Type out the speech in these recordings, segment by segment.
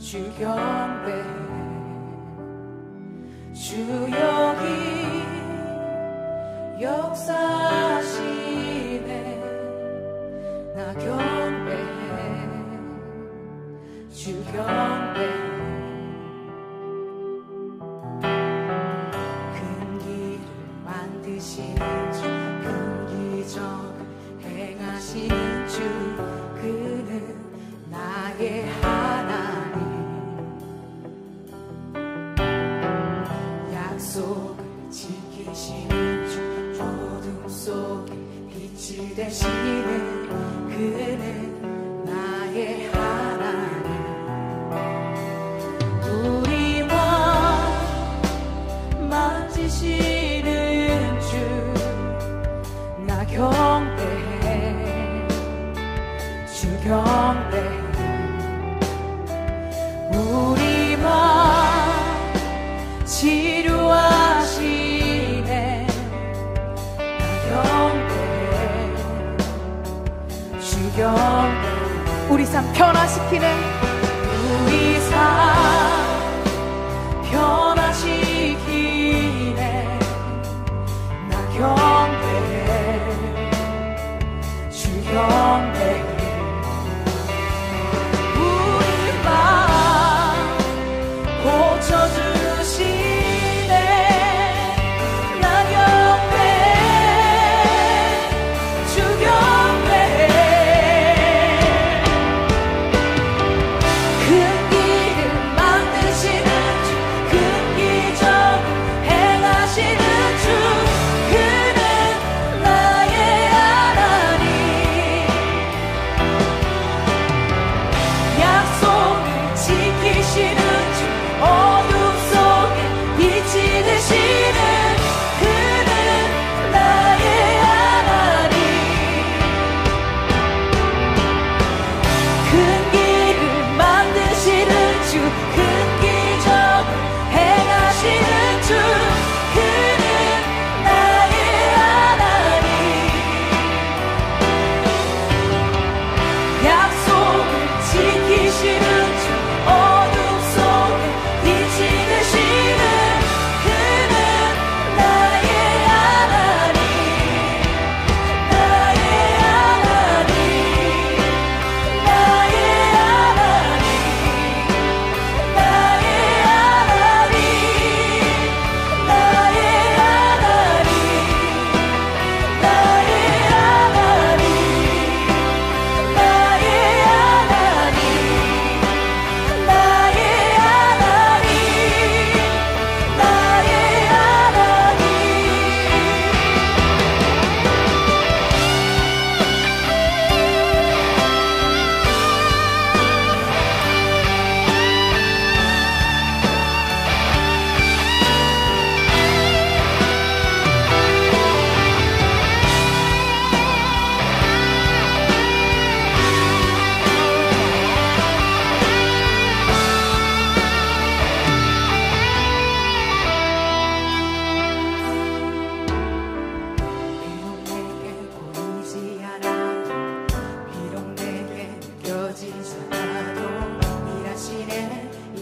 주 경배 주 여기 역사하시네 나 경배해 주 경배 큰 길을 만드시는 주 큰 기적 행하시는 주 그는 나의 하나님 약속을 지키시는 주 어둠 속에 빛이 되시는 그는 나의 하나님 우리와 만지시는 주 나 경배해 주 경배해 우리와 치료하시네 나 경배해 주 경배해 우리 삶 변화시키는 우리 삶 변화시키네 나 경배해 주 경배해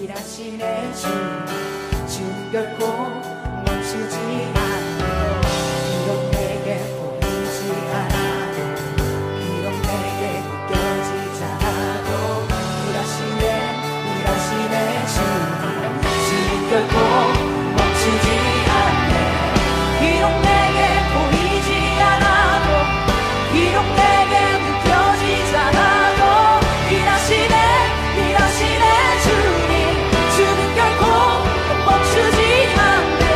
일하시네 주님 주는 결코 멈추지 않네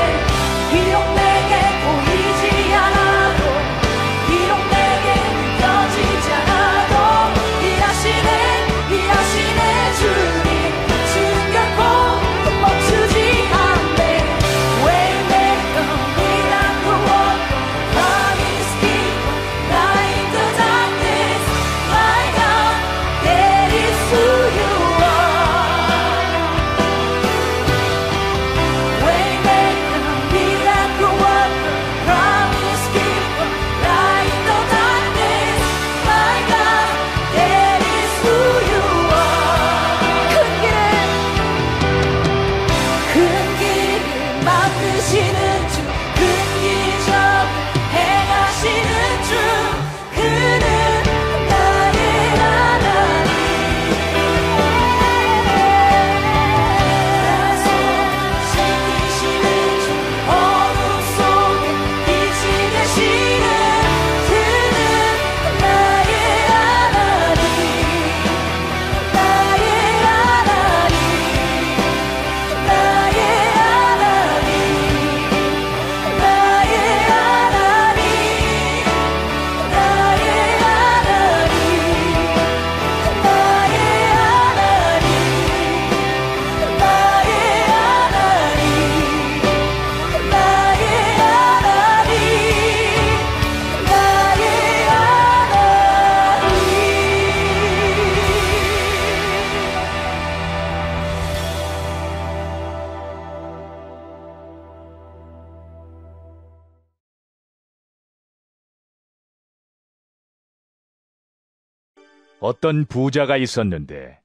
어떤 부자가 있었는데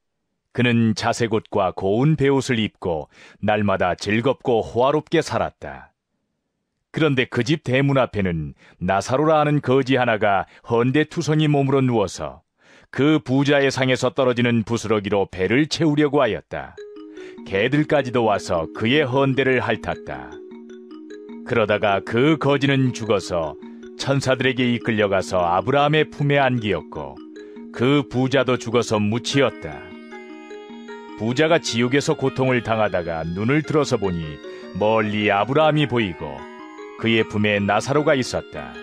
그는 자색 옷과 고운 베옷을 입고 날마다 즐겁고 호화롭게 살았다. 그런데 그 집 대문 앞에는 나사로라 하는 거지 하나가 헌데투성이 몸으로 누워서 그 부자의 상에서 떨어지는 부스러기로 배를 채우려고 하였다. 개들까지도 와서 그의 헌데를 핥았다. 그러다가 그 거지는 죽어서 천사들에게 이끌려가서 아브라함의 품에 안기었고 그 부자도 죽어서 묻히었다. 부자가 지옥에서 고통을 당하다가 눈을 들어서 보니 멀리 아브라함이 보이고 그의 품에 나사로가 있었다.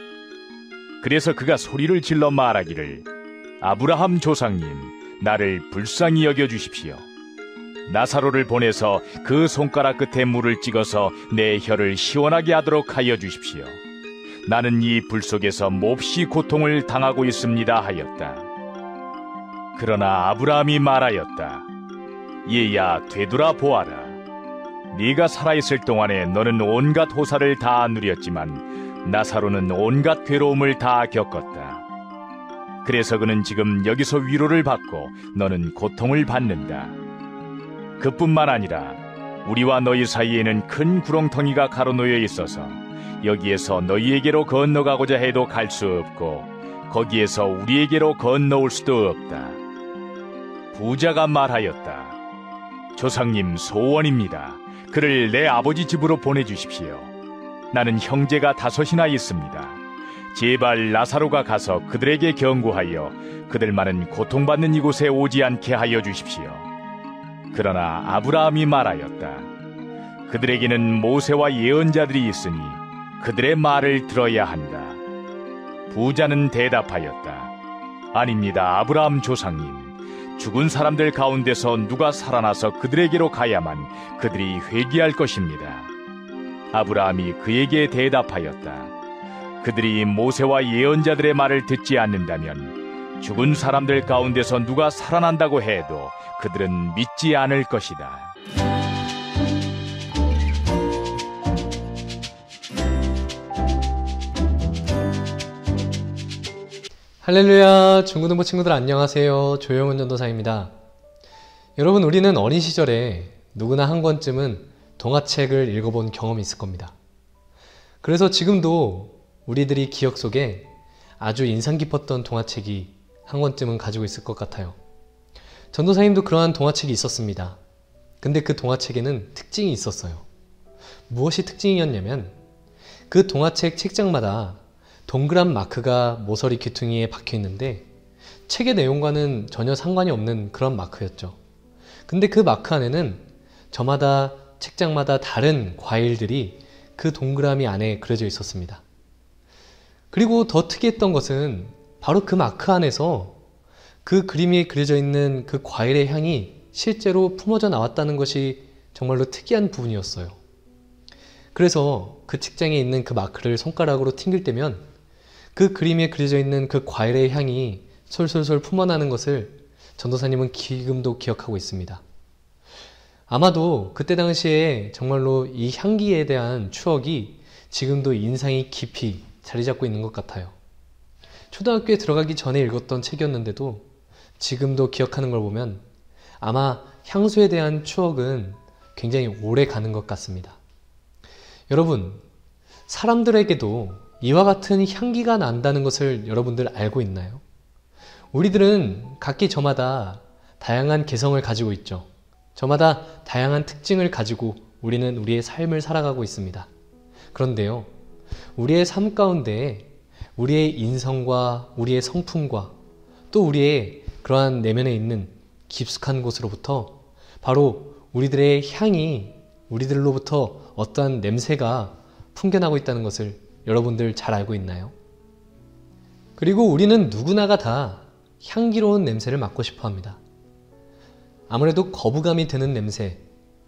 그래서 그가 소리를 질러 말하기를 아브라함 조상님, 나를 불쌍히 여겨주십시오. 나사로를 보내서 그 손가락 끝에 물을 찍어서 내 혀를 시원하게 하도록 하여 주십시오. 나는 이 불 속에서 몹시 고통을 당하고 있습니다 하였다. 그러나 아브라함이 말하였다. 얘야, 되돌아보아라. 네가 살아있을 동안에 너는 온갖 호사를 다 누렸지만 나사로는 온갖 괴로움을 다 겪었다. 그래서 그는 지금 여기서 위로를 받고 너는 고통을 받는다. 그뿐만 아니라 우리와 너희 사이에는 큰 구렁텅이가 가로놓여 있어서 여기에서 너희에게로 건너가고자 해도 갈 수 없고 거기에서 우리에게로 건너올 수도 없다. 부자가 말하였다. 조상님, 소원입니다. 그를 내 아버지 집으로 보내주십시오. 나는 형제가 5이나 있습니다. 제발 나사로가 가서 그들에게 경고하여 그들만은 고통받는 이곳에 오지 않게 하여 주십시오. 그러나 아브라함이 말하였다. 그들에게는 모세와 예언자들이 있으니 그들의 말을 들어야 한다. 부자는 대답하였다. 아닙니다, 아브라함 조상님. 죽은 사람들 가운데서 누가 살아나서 그들에게로 가야만 그들이 회개할 것입니다. 아브라함이 그에게 대답하였다. 그들이 모세와 예언자들의 말을 듣지 않는다면 죽은 사람들 가운데서 누가 살아난다고 해도 그들은 믿지 않을 것이다. 할렐루야, 중고등부 친구들 안녕하세요. 조영은 전도사입니다. 여러분, 우리는 어린 시절에 누구나 한 권쯤은 동화책을 읽어본 경험이 있을 겁니다. 그래서 지금도 우리들이 기억 속에 아주 인상 깊었던 동화책이 한 권쯤은 가지고 있을 것 같아요. 전도사님도 그러한 동화책이 있었습니다. 근데 그 동화책에는 특징이 있었어요. 무엇이 특징이었냐면 그 동화책 책장마다 동그란 마크가 모서리 귀퉁이에 박혀 있는데 책의 내용과는 전혀 상관이 없는 그런 마크였죠. 근데 그 마크 안에는 저마다 책장마다 다른 과일들이 그 동그라미 안에 그려져 있었습니다. 그리고 더 특이했던 것은 바로 그 마크 안에서 그 그림이 그려져 있는 그 과일의 향이 실제로 품어져 나왔다는 것이 정말로 특이한 부분이었어요. 그래서 그 책장에 있는 그 마크를 손가락으로 튕길 때면 그 그림에 그려져 있는 그 과일의 향이 솔솔솔 품어나는 것을 전도사님은 지금도 기억하고 있습니다. 아마도 그때 당시에 정말로 이 향기에 대한 추억이 지금도 인상이 깊이 자리 잡고 있는 것 같아요. 초등학교에 들어가기 전에 읽었던 책이었는데도 지금도 기억하는 걸 보면 아마 향수에 대한 추억은 굉장히 오래 가는 것 같습니다. 여러분, 사람들에게도 이와 같은 향기가 난다는 것을 여러분들 알고 있나요? 우리들은 각기 저마다 다양한 개성을 가지고 있죠. 저마다 다양한 특징을 가지고 우리는 우리의 삶을 살아가고 있습니다. 그런데요, 우리의 삶 가운데 우리의 인성과 우리의 성품과 또 우리의 그러한 내면에 있는 깊숙한 곳으로부터 바로 우리들의 향이, 우리들로부터 어떠한 냄새가 풍겨나고 있다는 것을 여러분들 잘 알고 있나요? 그리고 우리는 누구나가 다 향기로운 냄새를 맡고 싶어 합니다. 아무래도 거부감이 드는 냄새,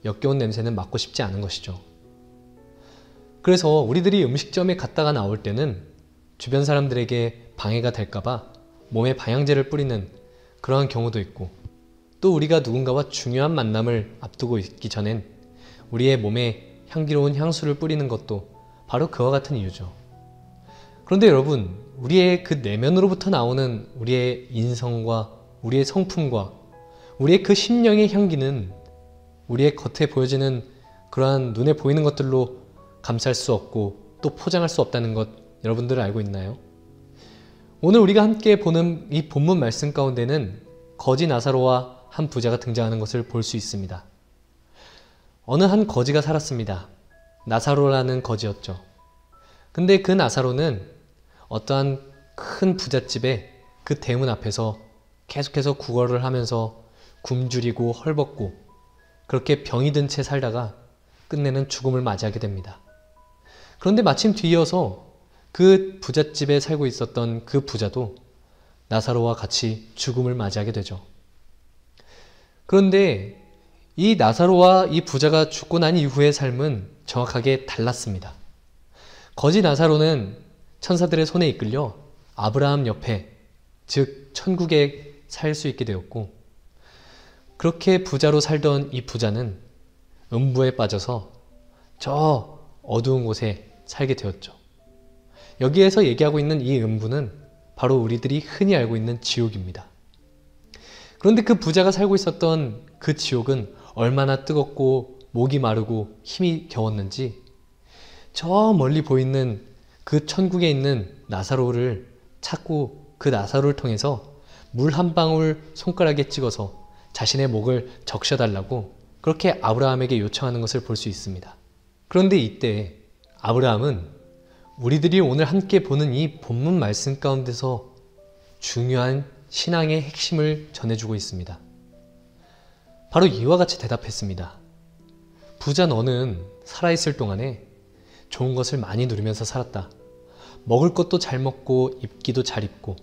역겨운 냄새는 맡고 싶지 않은 것이죠. 그래서 우리들이 음식점에 갔다가 나올 때는 주변 사람들에게 방해가 될까봐 몸에 방향제를 뿌리는 그러한 경우도 있고, 또 우리가 누군가와 중요한 만남을 앞두고 있기 전엔 우리의 몸에 향기로운 향수를 뿌리는 것도 바로 그와 같은 이유죠. 그런데 여러분, 우리의 그 내면으로부터 나오는 우리의 인성과 우리의 성품과 우리의 그 심령의 향기는 우리의 겉에 보여지는 그러한 눈에 보이는 것들로 감쌀 수 없고 또 포장할 수 없다는 것 여러분들 알고 있나요? 오늘 우리가 함께 보는 이 본문 말씀 가운데는 거지 나사로와 한 부자가 등장하는 것을 볼 수 있습니다. 어느 한 거지가 살았습니다. 나사로라는 거지였죠. 근데 그 나사로는 어떠한 큰 부잣집의 그 대문 앞에서 계속해서 구걸을 하면서 굶주리고 헐벗고 그렇게 병이 든 채 살다가 끝내는 죽음을 맞이하게 됩니다. 그런데 마침 뒤이어서 그 부잣집에 살고 있었던 그 부자도 나사로와 같이 죽음을 맞이하게 되죠. 그런데 이 나사로와 이 부자가 죽고 난 이후의 삶은 정확하게 달랐습니다. 거지 나사로는 천사들의 손에 이끌려 아브라함 옆에, 즉 천국에 살 수 있게 되었고, 그렇게 부자로 살던 이 부자는 음부에 빠져서 저 어두운 곳에 살게 되었죠. 여기에서 얘기하고 있는 이 음부는 바로 우리들이 흔히 알고 있는 지옥입니다. 그런데 그 부자가 살고 있었던 그 지옥은 얼마나 뜨겁고 목이 마르고 힘이 겨웠는지 저 멀리 보이는 그 천국에 있는 나사로를 찾고 그 나사로를 통해서 물 한 방울 손가락에 찍어서 자신의 목을 적셔달라고 그렇게 아브라함에게 요청하는 것을 볼 수 있습니다. 그런데 이때 아브라함은 우리들이 오늘 함께 보는 이 본문 말씀 가운데서 중요한 신앙의 핵심을 전해주고 있습니다. 바로 이와 같이 대답했습니다. 부자 너는 살아있을 동안에 좋은 것을 많이 누리면서 살았다. 먹을 것도 잘 먹고 입기도 잘 입고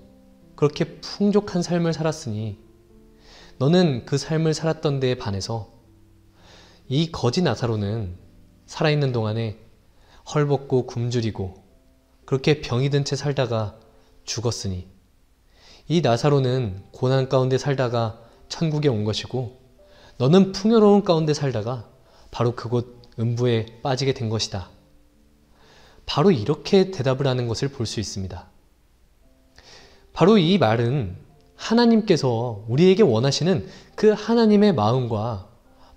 그렇게 풍족한 삶을 살았으니 너는 그 삶을 살았던 데에 반해서 이 거지 나사로는 살아있는 동안에 헐벗고 굶주리고 그렇게 병이 든 채 살다가 죽었으니 이 나사로는 고난 가운데 살다가 천국에 온 것이고 너는 풍요로운 가운데 살다가 바로 그곳 음부에 빠지게 된 것이다. 바로 이렇게 대답을 하는 것을 볼 수 있습니다. 바로 이 말은 하나님께서 우리에게 원하시는 그 하나님의 마음과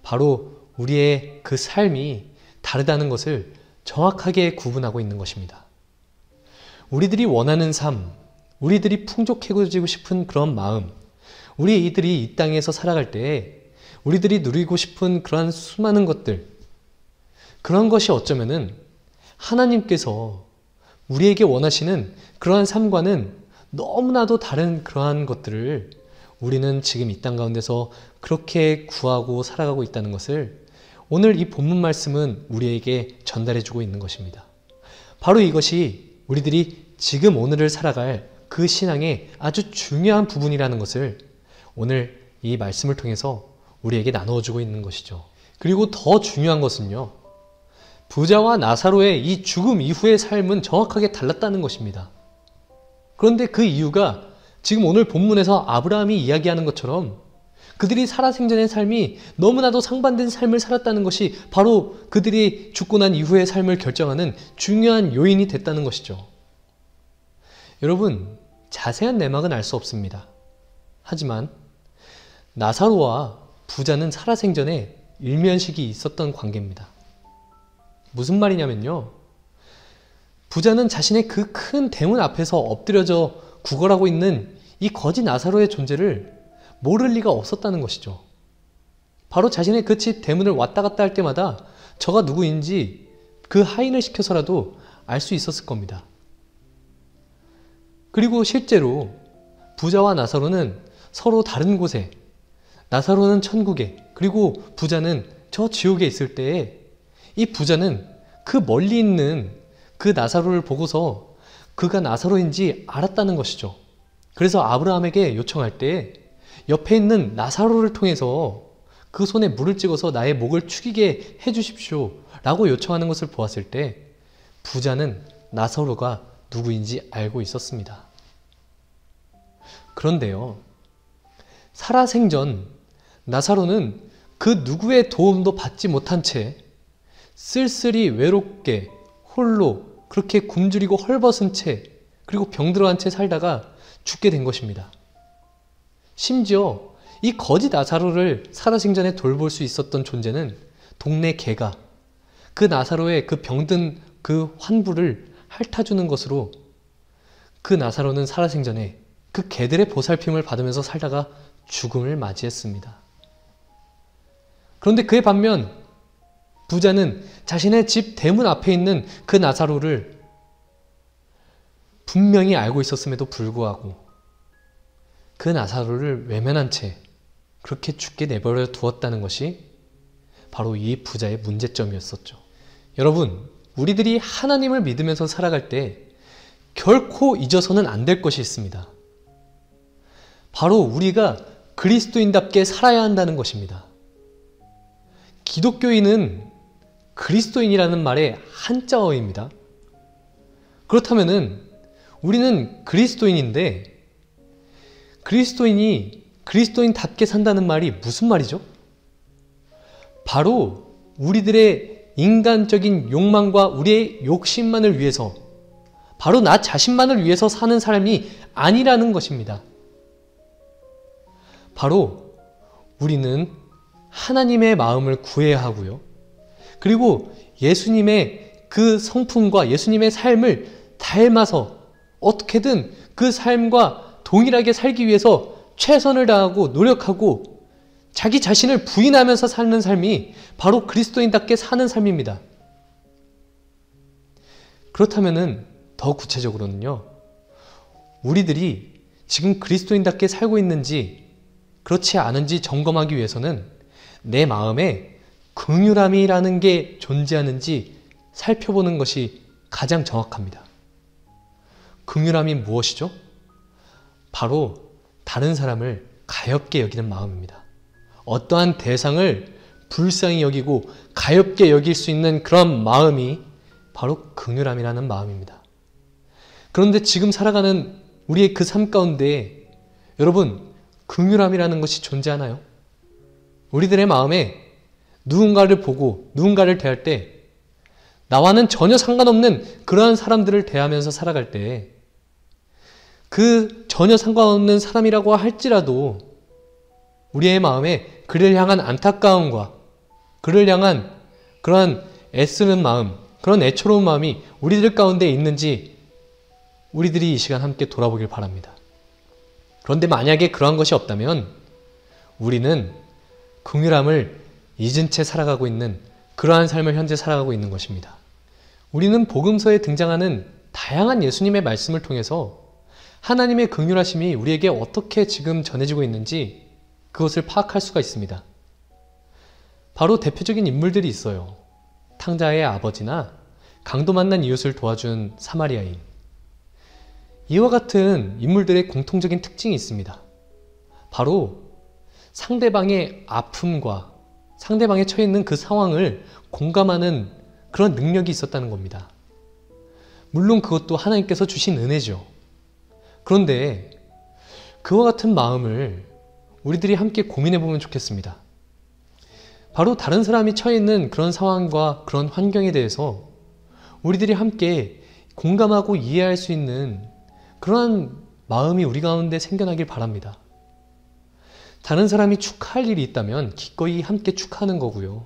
바로 우리의 그 삶이 다르다는 것을 정확하게 구분하고 있는 것입니다. 우리들이 원하는 삶, 우리들이 풍족해지고 싶은 그런 마음, 우리들이 이 땅에서 살아갈 때 우리들이 누리고 싶은 그러한 수많은 것들, 그런 것이 어쩌면은 하나님께서 우리에게 원하시는 그러한 삶과는 너무나도 다른 그러한 것들을 우리는 지금 이 땅 가운데서 그렇게 구하고 살아가고 있다는 것을 오늘 이 본문 말씀은 우리에게 전달해주고 있는 것입니다. 바로 이것이 우리들이 지금 오늘을 살아갈 그 신앙의 아주 중요한 부분이라는 것을 오늘 이 말씀을 통해서 우리에게 나누어주고 있는 것이죠. 그리고 더 중요한 것은요, 부자와 나사로의 이 죽음 이후의 삶은 정확하게 달랐다는 것입니다. 그런데 그 이유가 지금 오늘 본문에서 아브라함이 이야기하는 것처럼 그들이 살아생전의 삶이 너무나도 상반된 삶을 살았다는 것이 바로 그들이 죽고 난 이후의 삶을 결정하는 중요한 요인이 됐다는 것이죠. 여러분, 자세한 내막은 알 수 없습니다. 하지만 나사로와 부자는 살아생전에 일면식이 있었던 관계입니다. 무슨 말이냐면요, 부자는 자신의 그 큰 대문 앞에서 엎드려져 구걸하고 있는 이 거지 나사로의 존재를 모를 리가 없었다는 것이죠. 바로 자신의 그 집 대문을 왔다 갔다 할 때마다 저가 누구인지 그 하인을 시켜서라도 알 수 있었을 겁니다. 그리고 실제로 부자와 나사로는 서로 다른 곳에, 나사로는 천국에, 그리고 부자는 저 지옥에 있을 때에 이 부자는 그 멀리 있는 그 나사로를 보고서 그가 나사로인지 알았다는 것이죠. 그래서 아브라함에게 요청할 때 옆에 있는 나사로를 통해서 그 손에 물을 찍어서 나의 목을 축이게 해주십시오 라고 요청하는 것을 보았을 때 부자는 나사로가 누구인지 알고 있었습니다. 그런데요, 살아생전 나사로는 그 누구의 도움도 받지 못한 채 쓸쓸히 외롭게 홀로 그렇게 굶주리고 헐벗은 채 그리고 병들어간 채 살다가 죽게 된 것입니다. 심지어 이 거지 나사로를 살아생전에 돌볼 수 있었던 존재는 동네 개가 그 나사로의 그 병든 그 환부를 핥아주는 것으로 그 나사로는 살아생전에 그 개들의 보살핌을 받으면서 살다가 죽음을 맞이했습니다. 그런데 그에 반면 부자는 자신의 집 대문 앞에 있는 그 나사로를 분명히 알고 있었음에도 불구하고 그 나사로를 외면한 채 그렇게 죽게 내버려 두었다는 것이 바로 이 부자의 문제점이었었죠. 여러분, 우리들이 하나님을 믿으면서 살아갈 때 결코 잊어서는 안 될 것이 있습니다. 바로 우리가 그리스도인답게 살아야 한다는 것입니다. 기독교인은 그리스도인이라는 말의 한자어입니다. 그렇다면은 우리는 그리스도인인데 그리스도인이 그리스도인답게 산다는 말이 무슨 말이죠? 바로 우리들의 인간적인 욕망과 우리의 욕심만을 위해서, 바로 나 자신만을 위해서 사는 사람이 아니라는 것입니다. 바로 우리는 하나님의 마음을 구해야 하고요. 그리고 예수님의 그 성품과 예수님의 삶을 닮아서 어떻게든 그 삶과 동일하게 살기 위해서 최선을 다하고 노력하고 자기 자신을 부인하면서 사는 삶이 바로 그리스도인답게 사는 삶입니다. 그렇다면은 더 구체적으로는요, 우리들이 지금 그리스도인답게 살고 있는지 그렇지 않은지 점검하기 위해서는 내 마음에 긍휼함이라는 게 존재하는지 살펴보는 것이 가장 정확합니다. 긍휼함이 무엇이죠? 바로 다른 사람을 가엾게 여기는 마음입니다. 어떠한 대상을 불쌍히 여기고 가엾게 여길 수 있는 그런 마음이 바로 긍휼함이라는 마음입니다. 그런데 지금 살아가는 우리의 그 삶 가운데 여러분, 긍휼함이라는 것이 존재하나요? 우리들의 마음에 누군가를 보고 누군가를 대할 때 나와는 전혀 상관없는 그러한 사람들을 대하면서 살아갈 때 그 전혀 상관없는 사람이라고 할지라도 우리의 마음에 그를 향한 안타까움과 그를 향한 그러한 애쓰는 마음, 그런 애처로운 마음이 우리들 가운데 있는지 우리들이 이 시간 함께 돌아보길 바랍니다. 그런데 만약에 그러한 것이 없다면 우리는 긍휼함을 잊은 채 살아가고 있는 그러한 삶을 현재 살아가고 있는 것입니다. 우리는 복음서에 등장하는 다양한 예수님의 말씀을 통해서 하나님의 긍휼하심이 우리에게 어떻게 지금 전해지고 있는지 그것을 파악할 수가 있습니다. 바로 대표적인 인물들이 있어요. 탕자의 아버지나 강도 만난 이웃을 도와준 사마리아인. 이와 같은 인물들의 공통적인 특징이 있습니다. 바로 상대방의 아픔과 상대방에 처해 있는 그 상황을 공감하는 그런 능력이 있었다는 겁니다. 물론 그것도 하나님께서 주신 은혜죠. 그런데 그와 같은 마음을 우리들이 함께 고민해 보면 좋겠습니다. 바로 다른 사람이 처해 있는 그런 상황과 그런 환경에 대해서 우리들이 함께 공감하고 이해할 수 있는 그러한 마음이 우리 가운데 생겨나길 바랍니다. 다른 사람이 축하할 일이 있다면 기꺼이 함께 축하하는 거고요.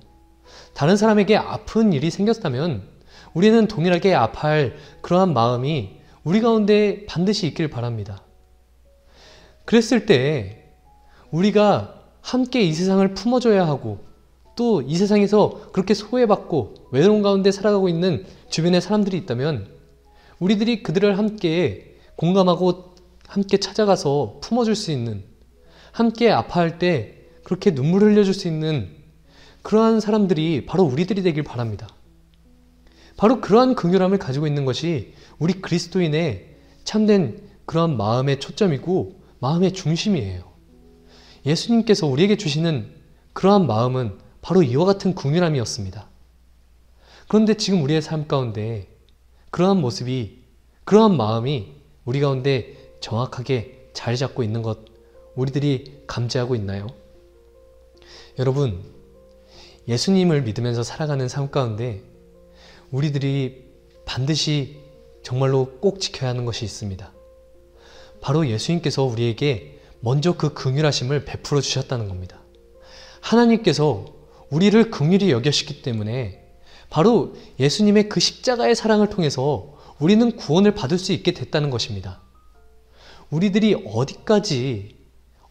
다른 사람에게 아픈 일이 생겼다면 우리는 동일하게 아파할 그러한 마음이 우리 가운데 반드시 있길 바랍니다. 그랬을 때 우리가 함께 이 세상을 품어줘야 하고 또 이 세상에서 그렇게 소외받고 외로운 가운데 살아가고 있는 주변의 사람들이 있다면 우리들이 그들을 함께 공감하고 함께 찾아가서 품어줄 수 있는, 함께 아파할 때 그렇게 눈물을 흘려줄 수 있는 그러한 사람들이 바로 우리들이 되길 바랍니다. 바로 그러한 긍휼함을 가지고 있는 것이 우리 그리스도인의 참된 그러한 마음의 초점이고 마음의 중심이에요. 예수님께서 우리에게 주시는 그러한 마음은 바로 이와 같은 긍휼함이었습니다. 그런데 지금 우리의 삶 가운데 그러한 모습이, 그러한 마음이 우리 가운데 정확하게 자리 잡고 있는 것 우리들이 감지하고 있나요? 여러분, 예수님을 믿으면서 살아가는 삶 가운데 우리들이 반드시 정말로 꼭 지켜야 하는 것이 있습니다. 바로 예수님께서 우리에게 먼저 그 긍휼하심을 베풀어 주셨다는 겁니다. 하나님께서 우리를 긍휼히 여기셨기 때문에 바로 예수님의 그 십자가의 사랑을 통해서 우리는 구원을 받을 수 있게 됐다는 것입니다. 우리들이 어디까지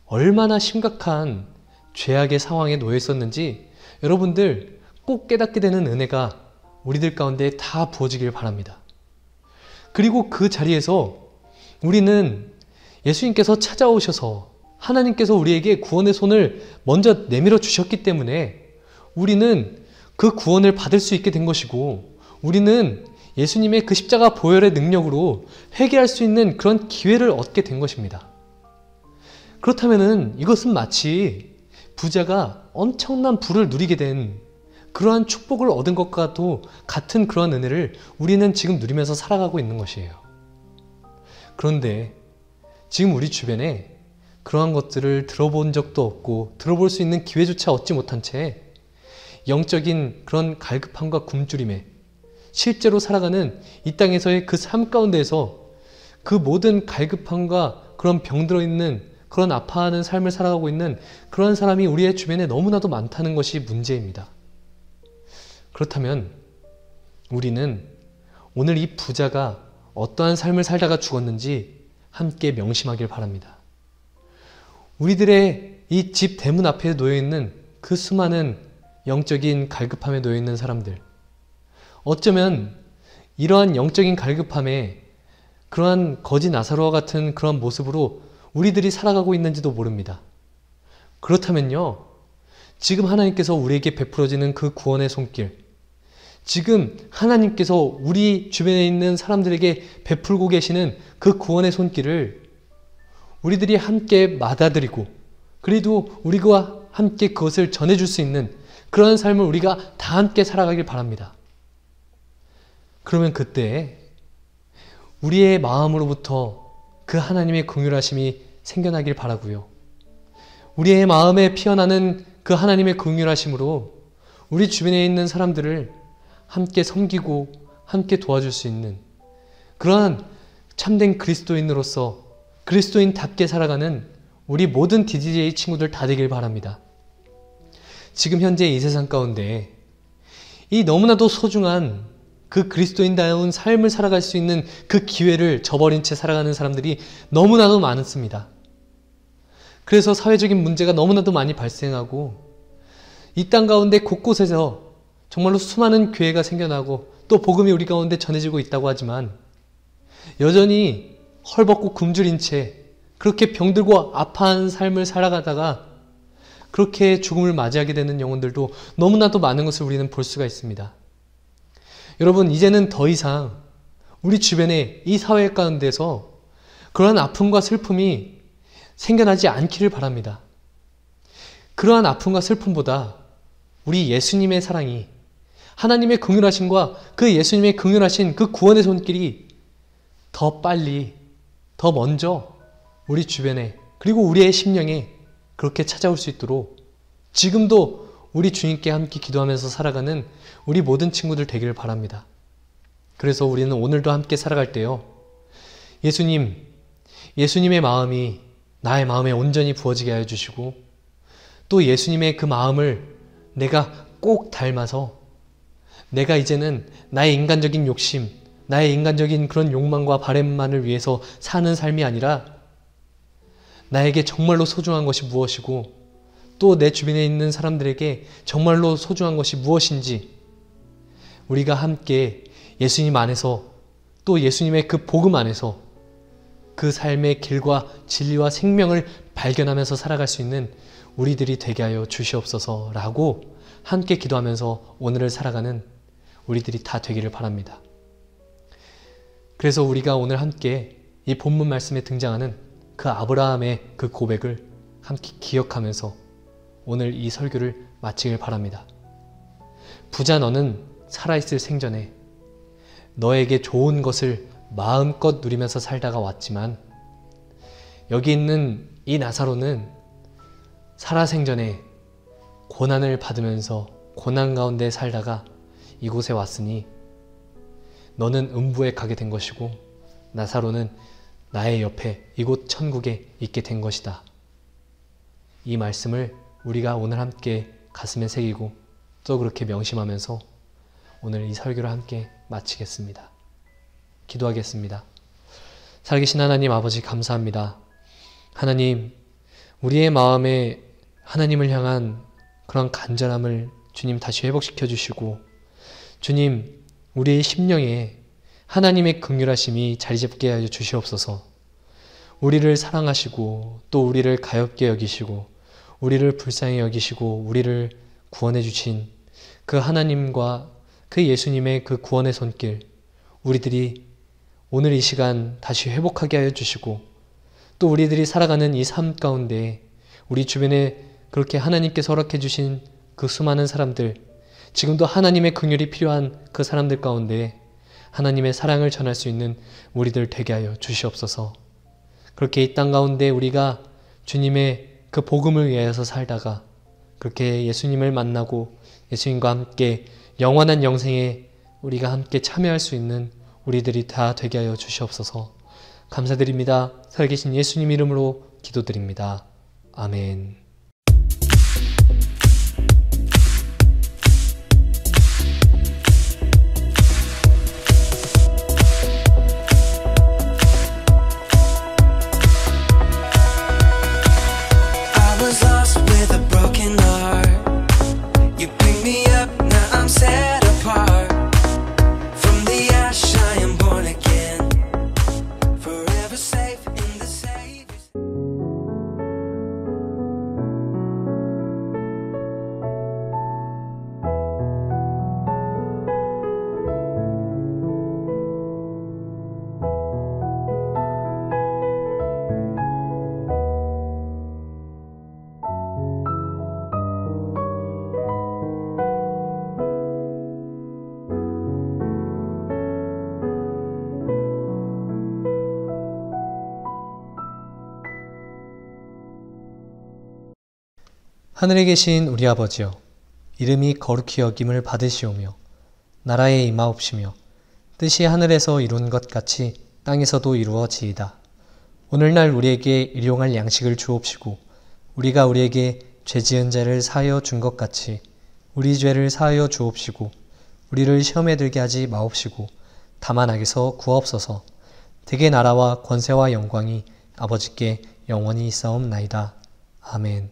얼마나 심각한 죄악의 상황에 놓여 있었는지 여러분들 꼭 깨닫게 되는 은혜가 우리들 가운데 다 부어지길 바랍니다. 그리고 그 자리에서 우리는 예수님께서 찾아오셔서 하나님께서 우리에게 구원의 손을 먼저 내밀어 주셨기 때문에 우리는 그 구원을 받을 수 있게 된 것이고, 우리는 예수님의 그 십자가 보혈의 능력으로 회개할 수 있는 그런 기회를 얻게 된 것입니다. 그렇다면 이것은 마치 부자가 엄청난 부를 누리게 된 그러한 축복을 얻은 것과도 같은 그런 은혜를 우리는 지금 누리면서 살아가고 있는 것이에요. 그런데 지금 우리 주변에 그러한 것들을 들어본 적도 없고 들어볼 수 있는 기회조차 얻지 못한 채 영적인 그런 갈급함과 굶주림에 실제로 살아가는 이 땅에서의 그 삶 가운데에서 그 모든 갈급함과 그런 병들어 있는 그런 아파하는 삶을 살아가고 있는 그런 사람이 우리의 주변에 너무나도 많다는 것이 문제입니다. 그렇다면 우리는 오늘 이 부자가 어떠한 삶을 살다가 죽었는지 함께 명심하길 바랍니다. 우리들의 이 집 대문 앞에 놓여있는 그 수많은 영적인 갈급함에 놓여있는 사람들, 어쩌면 이러한 영적인 갈급함에 그러한 거지 나사로와 같은 그런 모습으로 우리들이 살아가고 있는지도 모릅니다. 그렇다면요, 지금 하나님께서 우리에게 베풀어지는 그 구원의 손길, 지금 하나님께서 우리 주변에 있는 사람들에게 베풀고 계시는 그 구원의 손길을 우리들이 함께 받아들이고, 그래도 우리가 함께 그것을 전해줄 수 있는 그런 삶을 우리가 다 함께 살아가길 바랍니다. 그러면 그때 우리의 마음으로부터 그 하나님의 긍휼하심이 생겨나길 바라고요. 우리의 마음에 피어나는 그 하나님의 긍휼하심으로 우리 주변에 있는 사람들을 함께 섬기고 함께 도와줄 수 있는 그러한 참된 그리스도인으로서 그리스도인답게 살아가는 우리 모든 DDJ 친구들 다 되길 바랍니다. 지금 현재 이 세상 가운데 이 너무나도 소중한 그 그리스도인다운 삶을 살아갈 수 있는 그 기회를 저버린 채 살아가는 사람들이 너무나도 많습니다. 그래서 사회적인 문제가 너무나도 많이 발생하고 이 땅 가운데 곳곳에서 정말로 수많은 교회가 생겨나고 또 복음이 우리 가운데 전해지고 있다고 하지만 여전히 헐벗고 굶주린 채 그렇게 병들고 아파한 삶을 살아가다가 그렇게 죽음을 맞이하게 되는 영혼들도 너무나도 많은 것을 우리는 볼 수가 있습니다. 여러분, 이제는 더 이상 우리 주변에 이 사회 가운데서 그러한 아픔과 슬픔이 생겨나지 않기를 바랍니다. 그러한 아픔과 슬픔보다 우리 예수님의 사랑이, 하나님의 긍휼하심과 그 예수님의 긍휼하신 그 구원의 손길이 더 빨리, 더 먼저 우리 주변에 그리고 우리의 심령에 그렇게 찾아올 수 있도록 지금도 우리 주님께 함께 기도하면서 살아가는 우리 모든 친구들 되기를 바랍니다. 그래서 우리는 오늘도 함께 살아갈 때요, 예수님의 마음이 나의 마음에 온전히 부어지게 하여 주시고 또 예수님의 그 마음을 내가 꼭 닮아서 내가 이제는 나의 인간적인 욕심, 나의 인간적인 그런 욕망과 바램만을 위해서 사는 삶이 아니라 나에게 정말로 소중한 것이 무엇이고 또 내 주변에 있는 사람들에게 정말로 소중한 것이 무엇인지 우리가 함께 예수님 안에서 또 예수님의 그 복음 안에서 그 삶의 길과 진리와 생명을 발견하면서 살아갈 수 있는 우리들이 되게 하여 주시옵소서라고 함께 기도하면서 오늘을 살아가는 우리들이 다 되기를 바랍니다. 그래서 우리가 오늘 함께 이 본문 말씀에 등장하는 그 아브라함의 그 고백을 함께 기억하면서 오늘 이 설교를 마치길 바랍니다. 부자 너는 살아있을 생전에 너에게 좋은 것을 마음껏 누리면서 살다가 왔지만 여기 있는 이 나사로는 살아생전에 고난을 받으면서 고난 가운데 살다가 이곳에 왔으니 너는 음부에 가게 된 것이고 나사로는 나의 옆에 이곳 천국에 있게 된 것이다 이 말씀을 우리가 오늘 함께 가슴에 새기고 또 그렇게 명심하면서 오늘 이 설교를 함께 마치겠습니다. 기도하겠습니다. 살아계신 하나님 아버지 감사합니다. 하나님, 우리의 마음에 하나님을 향한 그런 간절함을 주님 다시 회복시켜 주시고, 주님, 우리의 심령에 하나님의 긍휼하심이 자리잡게 하여 주시옵소서. 우리를 사랑하시고 또 우리를 가엾게 여기시고 우리를 불쌍히 여기시고 우리를 구원해 주신 그 하나님과 그 예수님의 그 구원의 손길, 우리들이 오늘 이 시간 다시 회복하게 하여 주시고, 또 우리들이 살아가는 이 삶 가운데 우리 주변에 그렇게 하나님께서 허락해 주신 그 수많은 사람들, 지금도 하나님의 긍휼이 필요한 그 사람들 가운데 하나님의 사랑을 전할 수 있는 우리들 되게 하여 주시옵소서. 그렇게 이 땅 가운데 우리가 주님의 그 복음을 위하여서 살다가 그렇게 예수님을 만나고 예수님과 함께 영원한 영생에 우리가 함께 참여할 수 있는 우리들이 다 되게 하여 주시옵소서. 감사드립니다. 살아계신 예수님 이름으로 기도드립니다. 아멘. 하늘에 계신 우리 아버지여, 이름이 거룩히 여김을 받으시오며 나라에 임하옵시며 뜻이 하늘에서 이룬 것 같이 땅에서도 이루어지이다. 오늘날 우리에게 일용할 양식을 주옵시고 우리가 우리에게 죄지은 자를 사하여 준 것 같이 우리 죄를 사하여 주옵시고 우리를 시험에 들게 하지 마옵시고 다만 악에서 구하옵소서. 대개 나라와 권세와 영광이 아버지께 영원히 있사옵나이다. 아멘.